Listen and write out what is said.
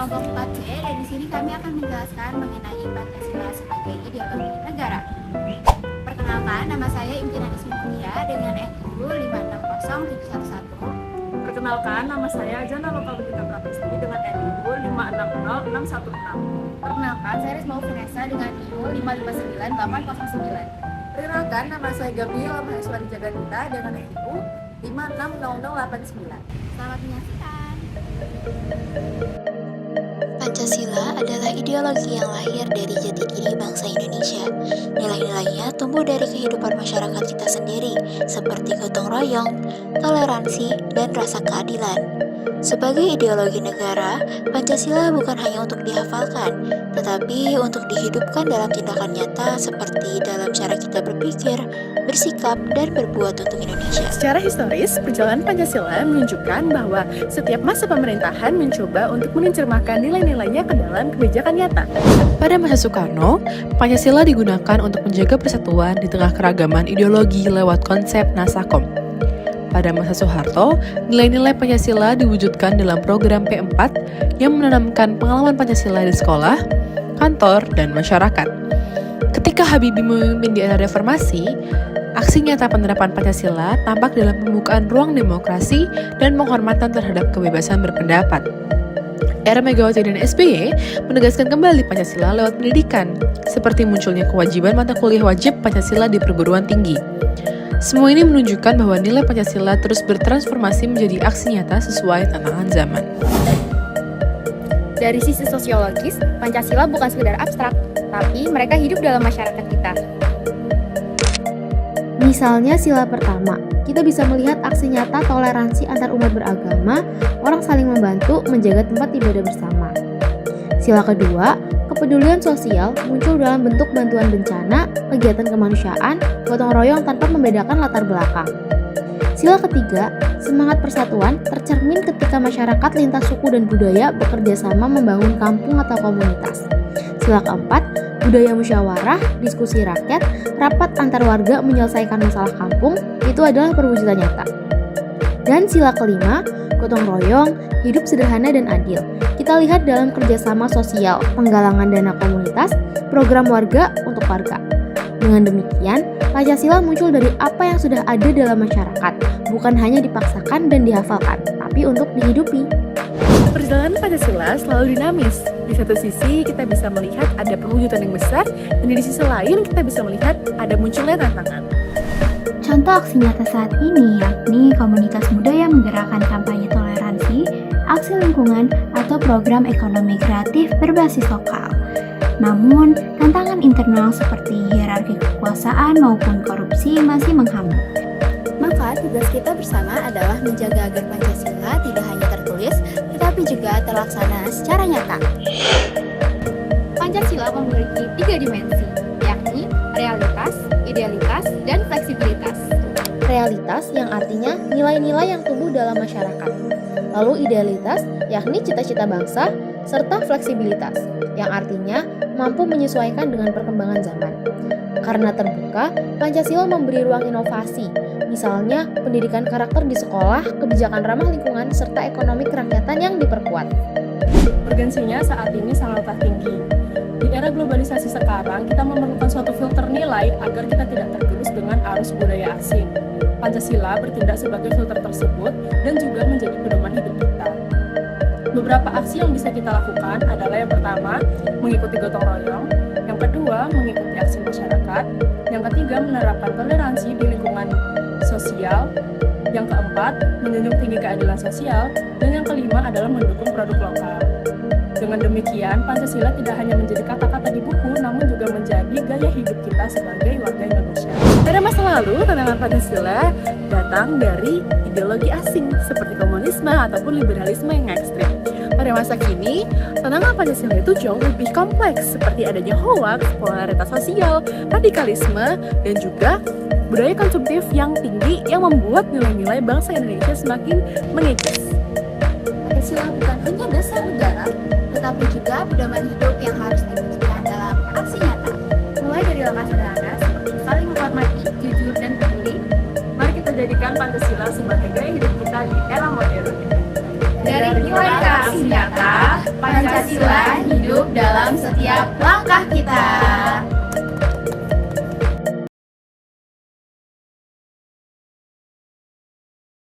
kelompok 4C dan di sini kami akan menjelaskan mengenai Pancasila sebagai ideologi negara. Perkenalkan, nama saya Imtihan Ismi Mulia dengan NIU 560711. Perkenalkan, nama saya Jana Lokabudita Pratesti dengan NIU 560616. Perkenalkan, saya Risma Vanessa dengan NIU 559809. Perkenalkan, nama saya Gabriela Maheswari Jagadita dengan NIU 560089. Selamat menyaksikan. Pancasila adalah ideologi yang lahir dari jati diri bangsa Indonesia. Nilai-nilainya tumbuh dari kehidupan masyarakat kita sendiri, seperti gotong royong, toleransi, dan rasa keadilan. Sebagai ideologi negara, Pancasila bukan hanya untuk dihafalkan, tetapi untuk dihidupkan dalam tindakan nyata seperti dalam cara kita berpikir, bersikap, dan berbuat untuk Indonesia. Secara historis, perjalanan Pancasila menunjukkan bahwa setiap masa pemerintahan mencoba untuk mencerminkan nilai-nilainya ke dalam kebijakan nyata. Pada masa Soekarno, Pancasila digunakan untuk menjaga persatuan di tengah keragaman ideologi lewat konsep Nasakom. Pada masa Soeharto, nilai-nilai Pancasila diwujudkan dalam program P4 yang menanamkan pengalaman Pancasila di sekolah, kantor, dan masyarakat. Ketika Habibie memimpin di era reformasi, aksi nyata penerapan Pancasila tampak dalam pembukaan ruang demokrasi dan penghormatan terhadap kebebasan berpendapat. Era Megawati dan SBY menegaskan kembali Pancasila lewat pendidikan, seperti munculnya kewajiban mata kuliah wajib Pancasila di perguruan tinggi. Semua ini menunjukkan bahwa nilai Pancasila terus bertransformasi menjadi aksi nyata sesuai tantangan zaman. Dari sisi sosiologis, Pancasila bukan sekedar abstrak, tapi mereka hidup dalam masyarakat kita. Misalnya sila pertama, kita bisa melihat aksi nyata toleransi antar umat beragama, orang saling membantu menjaga tempat ibadah bersama. Sila kedua, kepedulian sosial muncul dalam bentuk bantuan bencana, kegiatan kemanusiaan, gotong royong tanpa membedakan latar belakang. Sila ketiga, semangat persatuan tercermin ketika masyarakat lintas suku dan budaya bekerja sama membangun kampung atau komunitas. Sila keempat, budaya musyawarah, diskusi rakyat, rapat antar warga menyelesaikan masalah kampung, itu adalah perwujudan nyata. Dan sila kelima, gotong royong, hidup sederhana dan adil. Kita lihat dalam kerjasama sosial, penggalangan dana komunitas, program warga untuk warga. Dengan demikian, Pancasila muncul dari apa yang sudah ada dalam masyarakat, bukan hanya dipaksakan dan dihafalkan, tapi untuk dihidupi. Perjalanan Pancasila selalu dinamis. Di satu sisi kita bisa melihat ada perwujudan yang besar, dan di sisi lain kita bisa melihat ada munculnya tantangan. Contoh aksi nyata saat ini yakni komunitas muda yang menggerakkan kampanye toleransi, aksi lingkungan, atau program ekonomi kreatif berbasis lokal. Namun, tantangan internal seperti hierarki kekuasaan maupun korupsi masih menghambat. Maka tugas kita bersama adalah menjaga agar Pancasila tidak hanya tertulis, tetapi juga terlaksana secara nyata. Pancasila memiliki 3 dimensi, yakni realitas, idealitas, dan fleksibilitas. Realitas yang artinya nilai-nilai yang tumbuh dalam masyarakat. Lalu idealitas yakni cita-cita bangsa, serta fleksibilitas yang artinya mampu menyesuaikan dengan perkembangan zaman. Karena terbuka, Pancasila memberi ruang inovasi, misalnya pendidikan karakter di sekolah, kebijakan ramah lingkungan, serta ekonomi kerakyatan yang diperkuat. Urgensinya saat ini sangatlah tinggi. Di era globalisasi sekarang, kita memerlukan suatu filter nilai agar kita tidak tergerus dengan arus budaya asing. Pancasila bertindak sebagai filter tersebut dan juga menjadi pedoman hidup kita. Beberapa aksi yang bisa kita lakukan adalah yang pertama, mengikuti gotong royong, yang kedua, mengikuti aksi masyarakat, yang ketiga, menerapkan toleransi di lingkungan sosial, yang keempat, menjunjung tinggi keadilan sosial, dan yang kelima adalah mendukung produk lokal. Dengan demikian, Pancasila tidak hanya menjadi kata-kata di buku, namun juga menjadi gaya hidup kita sebagai warga Indonesia. Pada masa lalu, tantangan Pancasila datang dari ideologi asing seperti komunisme ataupun liberalisme yang ekstrim. Pada masa kini, tantangan Pancasila itu jauh lebih kompleks seperti adanya hoaks, polaritas sosial, radikalisme, dan juga budaya konsumtif yang tinggi yang membuat nilai-nilai bangsa Indonesia semakin mengikis. Pancasila bukan hanya dasar negara, tetapi juga pedoman hidup yang harus diwujudkan dalam aksi nyata. Mulai dari langkah sederhana seperti saling menghormati, jujur, dan peduli. Mari kita jadikan Pancasila sebagai gaya hidup kita di era modern. Dari nilai ke aksi nyata, Pancasila hidup dalam setiap langkah kita.